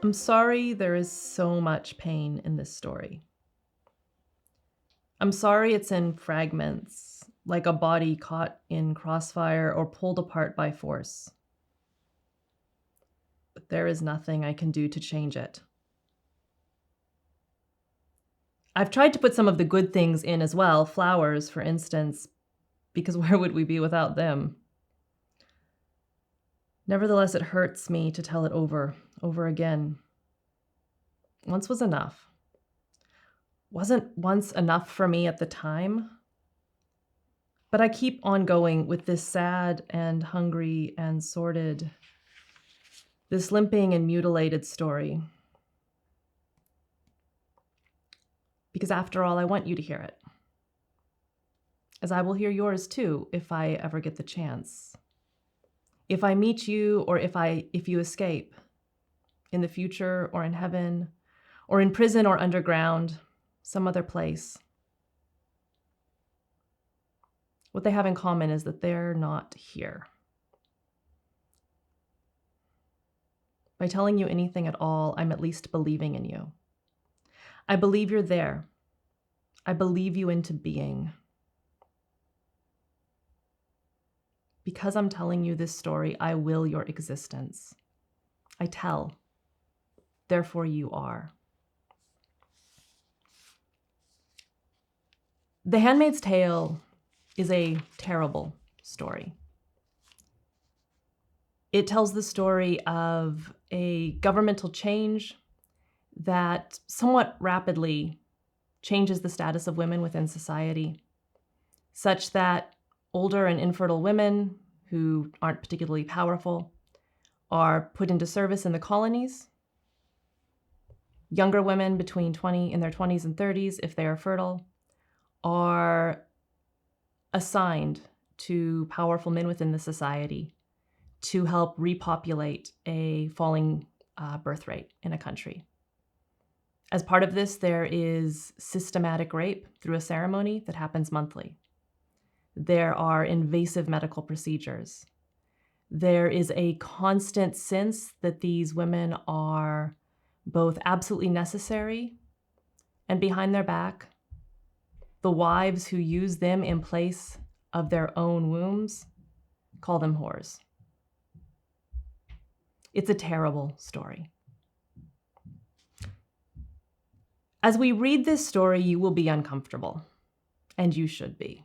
I'm sorry there is so much pain in this story. I'm sorry it's in fragments, like a body caught in crossfire or pulled apart by force. But there is nothing I can do to change it. I've tried to put some of the good things in as well, flowers, for instance, because where would we be without them? Nevertheless, it hurts me to tell it over again. Once was enough. Wasn't once enough for me at the time? But I keep on going with this sad and hungry and sordid, this limping and mutilated story. Because after all, I want you to hear it. As I will hear yours too, if I ever get the chance. If I meet you, or if you escape, in the future or in heaven, or in prison or underground, some other place. What they have in common is that they're not here. By telling you anything at all, I'm at least believing in you. I believe you're there. I believe you into being. Because I'm telling you this story, I will your existence. I tell. Therefore you are. The Handmaid's Tale is a terrible story. It tells the story of a governmental change that somewhat rapidly changes the status of women within society, such that older and infertile women who aren't particularly powerful are put into service in the colonies. Younger women in their 20s and 30s, if they are fertile, are assigned to powerful men within the society to help repopulate a falling birth rate in a country. As part of this, there is systematic rape through a ceremony that happens monthly. There are invasive medical procedures. There is a constant sense that these women are both absolutely necessary and behind their back. The wives who use them in place of their own wombs call them whores. It's a terrible story. As we read this story, you will be uncomfortable, and you should be.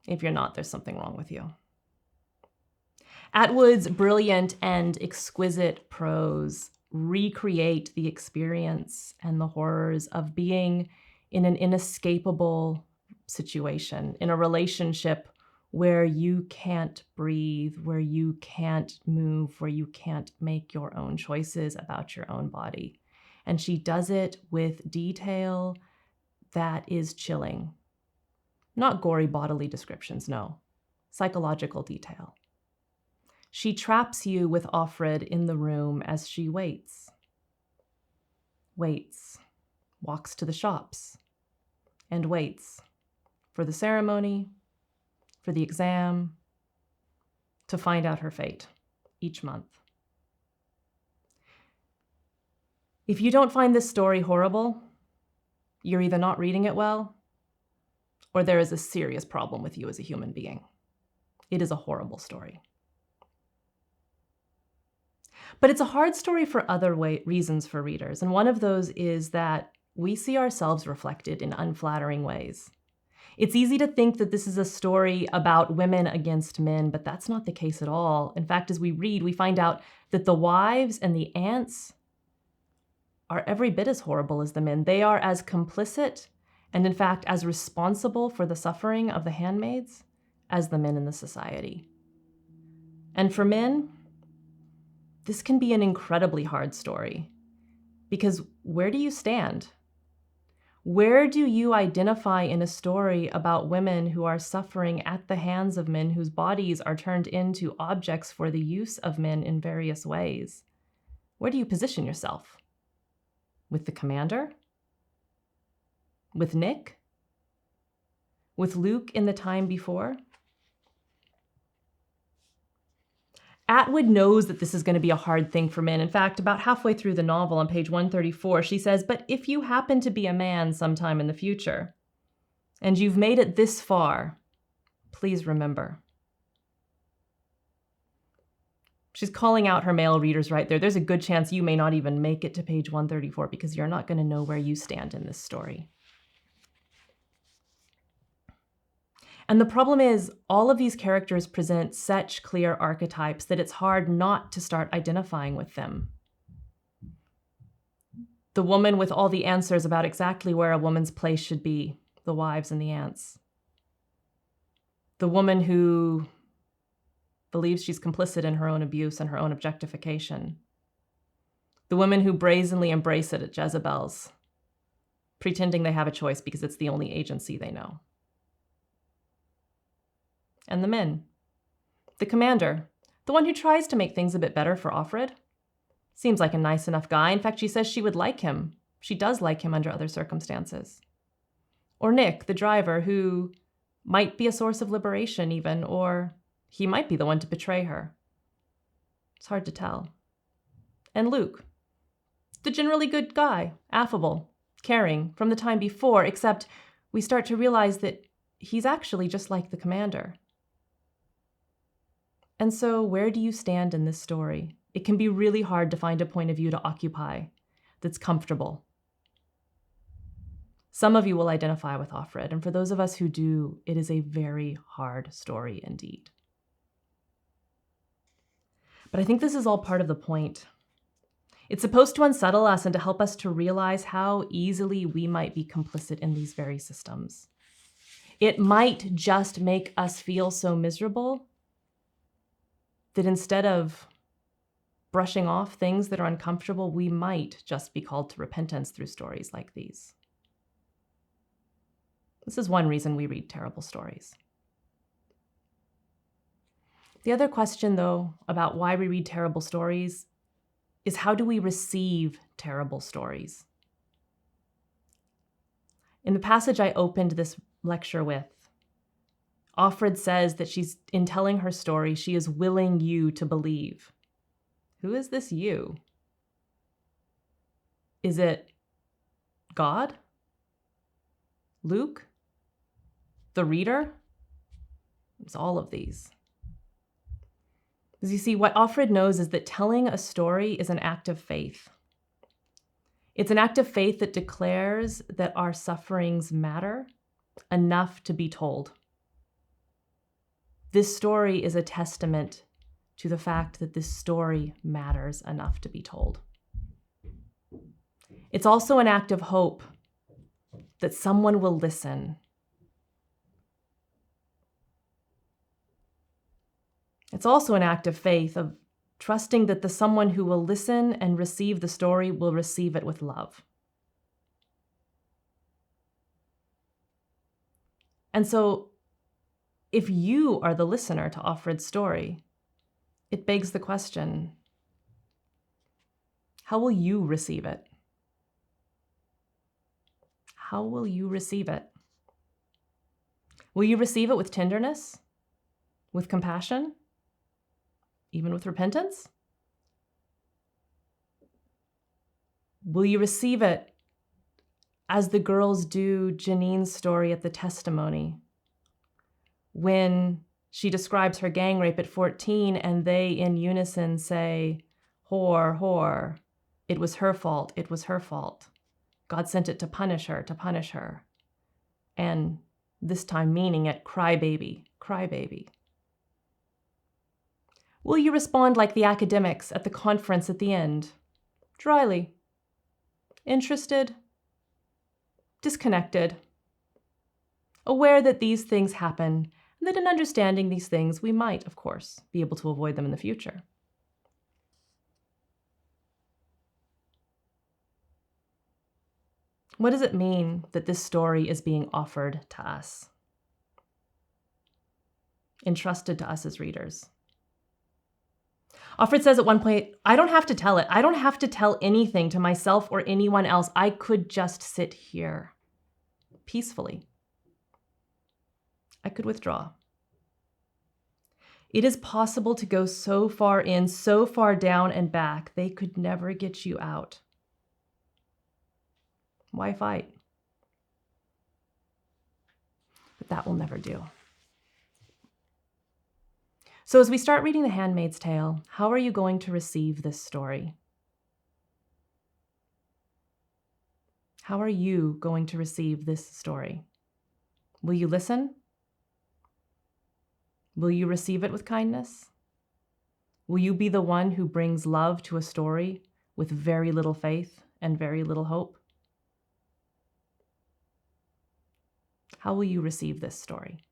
If you're not, there's something wrong with you. Atwood's brilliant and exquisite prose recreate the experience and the horrors of being in an inescapable situation, in a relationship where you can't breathe, where you can't move, where you can't make your own choices about your own body. And she does it with detail that is chilling. Not gory bodily descriptions, no. Psychological detail. She traps you with Offred in the room as she waits, walks to the shops, and waits for the ceremony, for the exam, to find out her fate each month. If you don't find this story horrible, you're either not reading it well, or there is a serious problem with you as a human being. It is a horrible story. But it's a hard story for other reasons for readers, and one of those is that we see ourselves reflected in unflattering ways. It's easy to think that this is a story about women against men, but that's not the case at all. In fact, as we read, we find out that the wives and the aunts are every bit as horrible as the men. They are as complicit and, in fact, as responsible for the suffering of the handmaids as the men in the society. And for men, this can be an incredibly hard story, because where do you stand? Where do you identify in a story about women who are suffering at the hands of men whose bodies are turned into objects for the use of men in various ways? Where do you position yourself? With the commander? With Nick? With Luke in the time before? Atwood knows that this is going to be a hard thing for men. In fact, about halfway through the novel on page 134, she says, "But if you happen to be a man sometime in the future, and you've made it this far, please remember." She's calling out her male readers right there. There's a good chance you may not even make it to page 134 because you're not going to know where you stand in this story. And the problem is, all of these characters present such clear archetypes that it's hard not to start identifying with them. The woman with all the answers about exactly where a woman's place should be, the wives and the aunts. The woman who believes she's complicit in her own abuse and her own objectification. The women who brazenly embrace it at Jezebel's, pretending they have a choice because it's the only agency they know. And the men. The commander, the one who tries to make things a bit better for Offred. Seems like a nice enough guy. In fact, she says she would like him. She does like him under other circumstances. Or Nick, the driver, who might be a source of liberation even, or he might be the one to betray her. It's hard to tell. And Luke, the generally good guy, affable, caring from the time before, except we start to realize that he's actually just like the commander. And so where do you stand in this story? It can be really hard to find a point of view to occupy that's comfortable. Some of you will identify with Offred, and for those of us who do, it is a very hard story indeed. But I think this is all part of the point. It's supposed to unsettle us and to help us to realize how easily we might be complicit in these very systems. It might just make us feel so miserable that instead of brushing off things that are uncomfortable, we might just be called to repentance through stories like these. This is one reason we read terrible stories. The other question, though, about why we read terrible stories is how do we receive terrible stories? In the passage I opened this lecture with, Offred says that in telling her story, she is willing you to believe. Who is this you? Is it God? Luke? The reader? It's all of these. As you see, what Offred knows is that telling a story is an act of faith. It's an act of faith that declares that our sufferings matter enough to be told. This story is a testament to the fact that this story matters enough to be told. It's also an act of hope that someone will listen. It's also an act of faith, of trusting that the someone who will listen and receive the story will receive it with love. And so, if you are the listener to Offred's story, it begs the question, how will you receive it? How will you receive it? Will you receive it with tenderness? With compassion? Even with repentance? Will you receive it as the girls do Janine's story at the testimony, when she describes her gang rape at 14 and they in unison say, "Whore, whore, it was her fault, it was her fault. God sent it to punish her, to punish her." And this time meaning it, crybaby, crybaby. Will you respond like the academics at the conference at the end? Dryly. Interested? Disconnected. Aware that these things happen, and that in understanding these things, we might, of course, be able to avoid them in the future. What does it mean that this story is being offered to us? Entrusted to us as readers. Offred says at one point, I don't have to tell it. I don't have to tell anything to myself or anyone else. I could just sit here peacefully. I could withdraw. It is possible to go so far in, so far down and back, they could never get you out. Why fight? But that will never do. So as we start reading The Handmaid's Tale, how are you going to receive this story? How are you going to receive this story? Will you listen? Will you receive it with kindness? Will you be the one who brings love to a story with very little faith and very little hope? How will you receive this story?